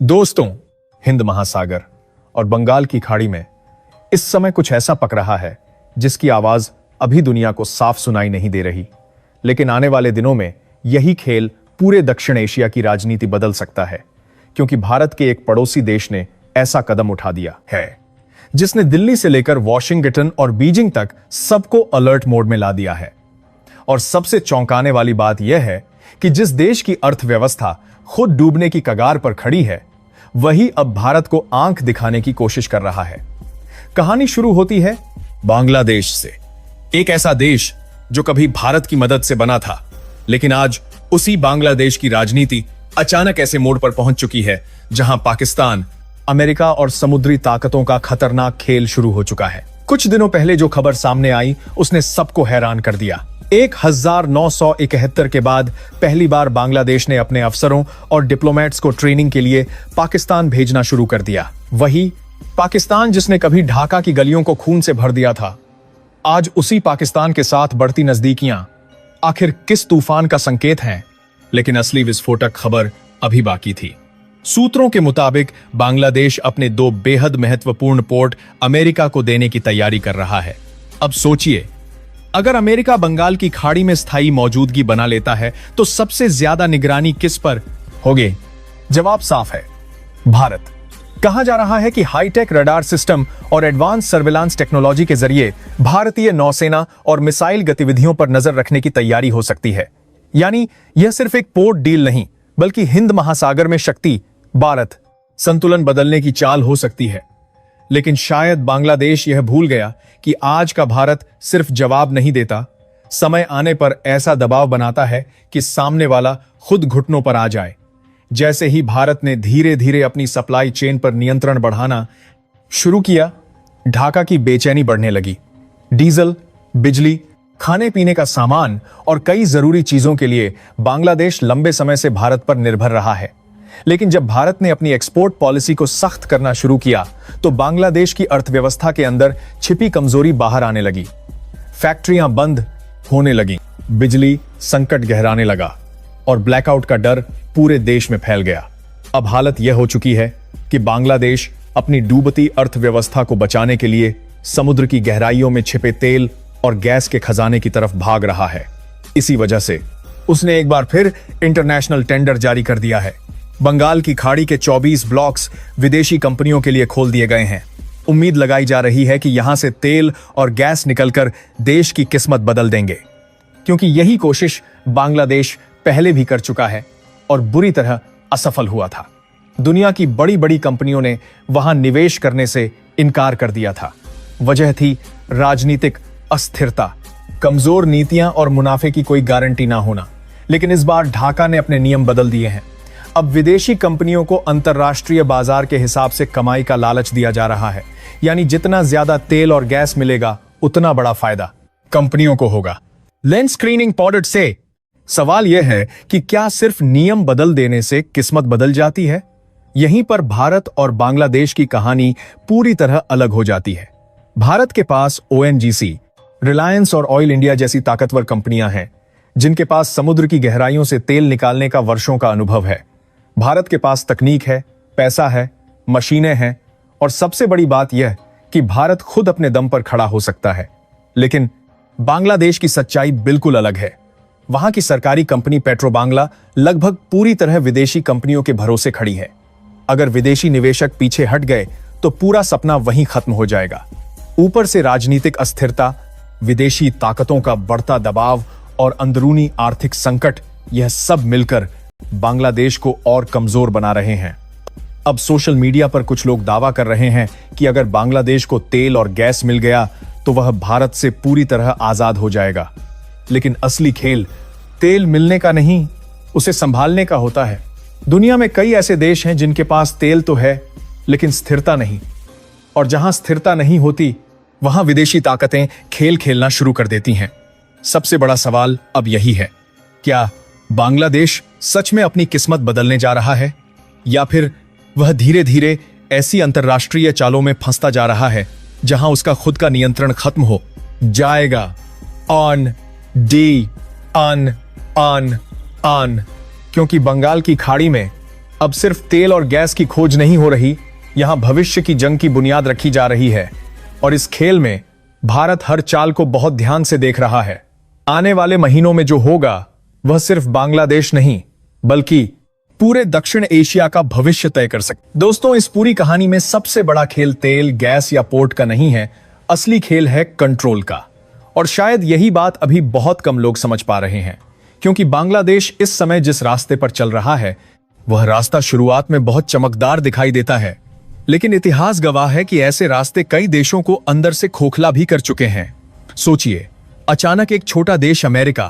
दोस्तों, हिंद महासागर और बंगाल की खाड़ी में इस समय कुछ ऐसा पक रहा है जिसकी आवाज अभी दुनिया को साफ सुनाई नहीं दे रही, लेकिन आने वाले दिनों में यही खेल पूरे दक्षिण एशिया की राजनीति बदल सकता है, क्योंकि भारत के एक पड़ोसी देश ने ऐसा कदम उठा दिया है जिसने दिल्ली से लेकर वॉशिंगटन और बीजिंग तक सबको अलर्ट मोड में ला दिया है। और सबसे चौंकाने वाली बात यह है कि जिस देश की अर्थव्यवस्था खुद डूबने की कगार पर खड़ी है, वही अब भारत को आंख दिखाने की कोशिश कर रहा है। कहानी शुरू होती है बांग्लादेश से, एक ऐसा देश जो कभी भारत की मदद से बना था, लेकिन आज उसी बांग्लादेश की राजनीति अचानक ऐसे मोड़ पर पहुंच चुकी है जहां पाकिस्तान, अमेरिका और समुद्री ताकतों का खतरनाक खेल शुरू हो चुका है। कुछ दिनों पहले जो खबर सामने आई उसने सबको हैरान कर दिया। 1971 के बाद पहली बार बांग्लादेश ने अपने अफसरों और डिप्लोमेट्स को ट्रेनिंग के लिए पाकिस्तान भेजना शुरू कर दिया। वही पाकिस्तान जिसने कभी ढाका की गलियों को खून से भर दिया था, आज उसी पाकिस्तान के साथ बढ़ती नजदीकियां आखिर किस तूफान का संकेत हैं? लेकिन असली विस्फोटक खबर अभी बाकी थी। सूत्रों के मुताबिक बांग्लादेश अपने दो बेहद महत्वपूर्ण पोर्ट अमेरिका को देने की तैयारी कर रहा है। अब सोचिए, अगर अमेरिका बंगाल की खाड़ी में स्थायी मौजूदगी बना लेता है तो सबसे ज्यादा निगरानी किस पर होगी? जवाब साफ है, भारत। कहा जा रहा है कि हाईटेक रडार सिस्टम और एडवांस सर्विलांस टेक्नोलॉजी के जरिए भारतीय नौसेना और मिसाइल गतिविधियों पर नजर रखने की तैयारी हो सकती है। यानी यह सिर्फ एक पोर्ट डील नहीं, बल्कि हिंद महासागर में शक्ति भारत संतुलन बदलने की चाल हो सकती है। लेकिन शायद बांग्लादेश यह भूल गया कि आज का भारत सिर्फ जवाब नहीं देता, समय आने पर ऐसा दबाव बनाता है कि सामने वाला खुद घुटनों पर आ जाए। जैसे ही भारत ने धीरे धीरे अपनी सप्लाई चेन पर नियंत्रण बढ़ाना शुरू किया, ढाका की बेचैनी बढ़ने लगी। डीजल, बिजली, खाने पीने का सामान और कई जरूरी चीजों के लिए बांग्लादेश लंबे समय से भारत पर निर्भर रहा है। लेकिन जब भारत ने अपनी एक्सपोर्ट पॉलिसी को सख्त करना शुरू किया तो बांग्लादेश की अर्थव्यवस्था के अंदर छिपी कमजोरी बाहर आने लगी। फैक्ट्रियां बंद होने लगी, बिजली संकट गहराने लगा और ब्लैकआउट का डर पूरे देश में फैल गया। अब हालत यह हो चुकी है कि बांग्लादेश अपनी डूबती अर्थव्यवस्था को बचाने के लिए समुद्र की गहराइयों में छिपे तेल और गैस के खजाने की तरफ भाग रहा है। इसी वजह से उसने एक बार फिर इंटरनेशनल टेंडर जारी कर दिया है। बंगाल की खाड़ी के 24 ब्लॉक्स विदेशी कंपनियों के लिए खोल दिए गए हैं। उम्मीद लगाई जा रही है कि यहां से तेल और गैस निकलकर देश की किस्मत बदल देंगे, क्योंकि यही कोशिश बांग्लादेश पहले भी कर चुका है और बुरी तरह असफल हुआ था। दुनिया की बड़ी बड़ी कंपनियों ने वहां निवेश करने से इनकार कर दिया था। वजह थी राजनीतिक अस्थिरता, कमजोर नीतियां और मुनाफे की कोई गारंटी ना होना। लेकिन इस बार ढाका ने अपने नियम बदल दिए हैं। अब विदेशी कंपनियों को अंतर्राष्ट्रीय बाजार के हिसाब से कमाई का लालच दिया जा रहा है। यानी जितना ज्यादा तेल और गैस मिलेगा, उतना बड़ा फायदा कंपनियों को होगा। लैंड स्क्रीनिंग पॉडेट से सवाल यह है कि क्या सिर्फ नियम बदल देने से किस्मत बदल जाती है? यहीं पर भारत और बांग्लादेश की कहानी पूरी तरह अलग हो जाती है। भारत के पास ONGC, रिलायंस और ऑयल इंडिया जैसी ताकतवर कंपनियां हैं, जिनके पास समुद्र की गहराइयों से तेल निकालने का वर्षों का अनुभव है। भारत के पास तकनीक है, पैसा है, मशीनें हैं और सबसे बड़ी बात यह कि भारत खुद अपने दम पर खड़ा हो सकता है। लेकिन बांग्लादेश की सच्चाई बिल्कुल अलग है। वहां की सरकारी कंपनी पेट्रोबांग्ला लगभग पूरी तरह विदेशी कंपनियों के भरोसे खड़ी है। अगर विदेशी निवेशक पीछे हट गए तो पूरा सपना वहीं खत्म हो जाएगा। ऊपर से राजनीतिक अस्थिरता, विदेशी ताकतों का बढ़ता दबाव और अंदरूनी आर्थिक संकट, यह सब मिलकर बांग्लादेश को और कमजोर बना रहे हैं। अब सोशल मीडिया पर कुछ लोग दावा कर रहे हैं कि अगर बांग्लादेश को तेल और गैस मिल गया तो वह भारत से पूरी तरह आजाद हो जाएगा। लेकिन असली खेल तेल मिलने का नहीं, उसे संभालने का होता है। दुनिया में कई ऐसे देश हैं जिनके पास तेल तो है, लेकिन स्थिरता नहीं। और जहां स्थिरता नहीं होती, वहां विदेशी ताकतें खेल खेलना शुरू कर देती हैं। सबसे बड़ा सवाल अब यही है, क्या बांग्लादेश सच में अपनी किस्मत बदलने जा रहा है, या फिर वह धीरे धीरे ऐसी अंतर्राष्ट्रीय चालों में फंसता जा रहा है जहां उसका खुद का नियंत्रण खत्म हो जाएगा? On D on on on क्योंकि बंगाल की खाड़ी में अब सिर्फ तेल और गैस की खोज नहीं हो रही, यहां भविष्य की जंग की बुनियाद रखी जा रही है। और इस खेल में भारत हर चाल को बहुत ध्यान से देख रहा है। आने वाले महीनों में जो होगा वह सिर्फ बांग्लादेश नहीं बल्कि पूरे दक्षिण एशिया का भविष्य तय कर सकते। दोस्तों, इस पूरी कहानी में सबसे बड़ा खेल तेल, गैस या पोर्ट का नहीं है, असली खेल है कंट्रोल का। और शायद यही बात अभी बहुत कम लोग समझ पा रहे हैं, क्योंकि बांग्लादेश इस समय जिस रास्ते पर चल रहा है वह रास्ता शुरुआत में बहुत चमकदार दिखाई देता है, लेकिन इतिहास गवाह है कि ऐसे रास्ते कई देशों को अंदर से खोखला भी कर चुके हैं। सोचिए, अचानक एक छोटा देश अमेरिका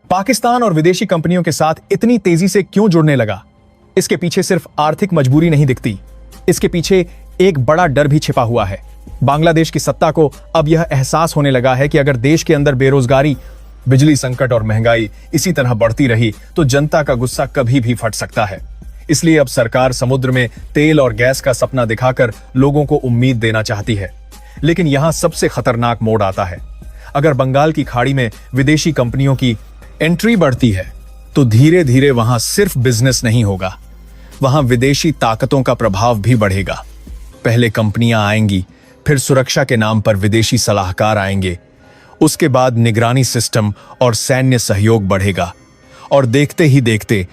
पाकिस्तान और विदेशी कंपनियों के साथ इतनी तेजी से क्यों जुड़ने लगा? इसके पीछे सिर्फ आर्थिक मजबूरी नहीं दिखती, इसके पीछे एक बड़ा डर भी छिपा हुआ है। बांग्लादेश की सत्ता को अब यह एहसास होने लगा है कि अगर देश के अंदर बेरोजगारी, बिजली संकट और महंगाई इसी तरह बढ़ती रही तो जनता का गुस्सा कभी भी फट सकता है। इसलिए अब सरकार समुद्र में तेल और गैस का सपना दिखाकर लोगों को उम्मीद देना चाहती है। लेकिन यहां सबसे खतरनाक मोड़ आता है। अगर बंगाल की खाड़ी में विदेशी कंपनियों की एंट्री बढ़ती है तो धीरे धीरे वहां सिर्फ बिजनेस नहीं होगा, वहां विदेशी ताकतों का प्रभाव भी बढ़ेगा। पहले कंपनियां आएंगी, फिर सुरक्षा के नाम पर विदेशी सलाहकार आएंगे, उसके बाद निगरानी सिस्टम और सैन्य सहयोग बढ़ेगा। और देखते ही देखते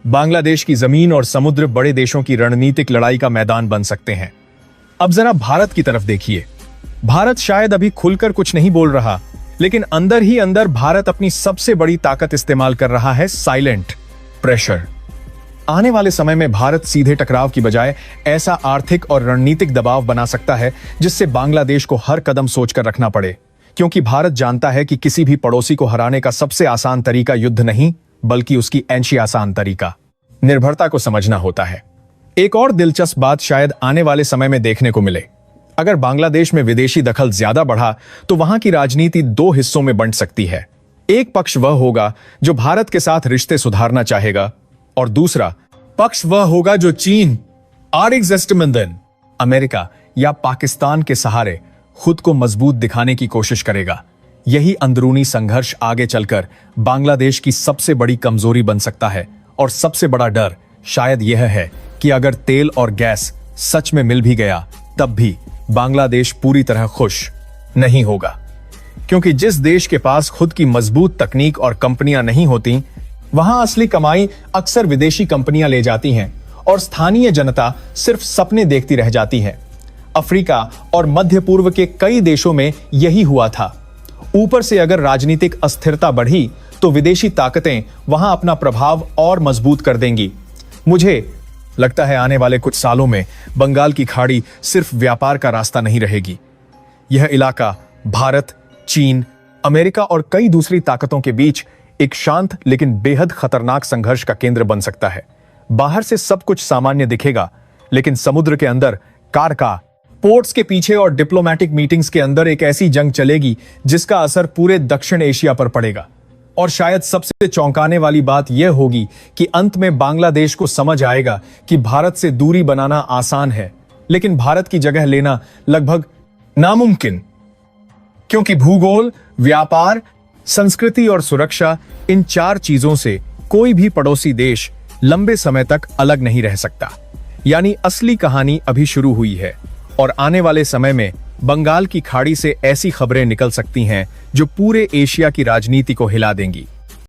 बांग्लादेश की जमीन और समुद्र बड़े देशों की रणनीतिक लड़ाई का मैदान बन सकते हैं। अब जरा भारत की तरफ देखिए। भारत शायद अभी खुलकर कुछ नहीं बोल रहा, लेकिन अंदर ही अंदर भारत अपनी सबसे बड़ी ताकत इस्तेमाल कर रहा है, साइलेंट प्रेशर। आने वाले समय में भारत सीधे टकराव की बजाय ऐसा आर्थिक और रणनीतिक दबाव बना सकता है जिससे बांग्लादेश को हर कदम सोचकर रखना पड़े, क्योंकि भारत जानता है कि किसी भी पड़ोसी को हराने का सबसे आसान तरीका युद्ध नहीं बल्कि उसकी ऐंशी आसान तरीका निर्भरता को समझना होता है। एक और दिलचस्प बात शायद आने वाले समय में देखने को मिले। अगर बांग्लादेश में विदेशी दखल ज्यादा बढ़ा तो वहां की राजनीति दो हिस्सों में बंट सकती है। एक पक्ष वह होगा जो भारत के साथ रिश्ते सुधारना चाहेगा और दूसरा पक्ष वह होगा जो चीन, अमेरिका या पाकिस्तान के सहारे खुद को मजबूत दिखाने की कोशिश करेगा। यही अंदरूनी संघर्ष आगे चलकर बांग्लादेश की सबसे बड़ी कमजोरी बन सकता है। और सबसे बड़ा डर शायद यह है कि अगर तेल और गैस सच में मिल भी गया तब भी बांग्लादेश पूरी तरह खुश नहीं होगा, क्योंकि जिस देश के पास खुद की मजबूत तकनीक और कंपनियां नहीं होती वहां असली कमाई अक्सर विदेशी कंपनियां ले जाती हैं और स्थानीय जनता सिर्फ सपने देखती रह जाती है। अफ्रीका और मध्य पूर्व के कई देशों में यही हुआ था। ऊपर से अगर राजनीतिक अस्थिरता बढ़ी तो विदेशी ताकतें वहां अपना प्रभाव और मजबूत कर देंगी। मुझे लगता है आने वाले कुछ सालों में बंगाल की खाड़ी सिर्फ व्यापार का रास्ता नहीं रहेगी। यह इलाका भारत, चीन, अमेरिका और कई दूसरी ताकतों के बीच एक शांत लेकिन बेहद खतरनाक संघर्ष का केंद्र बन सकता है। बाहर से सब कुछ सामान्य दिखेगा, लेकिन समुद्र के अंदर कारका, पोर्ट्स के पीछे और डिप्लोमेटिक मीटिंग्स के अंदर एक ऐसी जंग चलेगी जिसका असर पूरे दक्षिण एशिया पर पड़ेगा। और शायद सबसे चौंकाने वाली बात यह होगी कि अंत में बांग्लादेश को समझ आएगा कि भारत से दूरी बनाना आसान है, लेकिन भारत की जगह लेना लगभग नामुमकिन, क्योंकि भूगोल, व्यापार, संस्कृति और सुरक्षा, इन चार चीजों से कोई भी पड़ोसी देश लंबे समय तक अलग नहीं रह सकता। यानी असली कहानी अभी शुरू हुई है और आने वाले समय में बंगाल की खाड़ी से ऐसी खबरें निकल सकती हैं जो पूरे एशिया की राजनीति को हिला देंगी।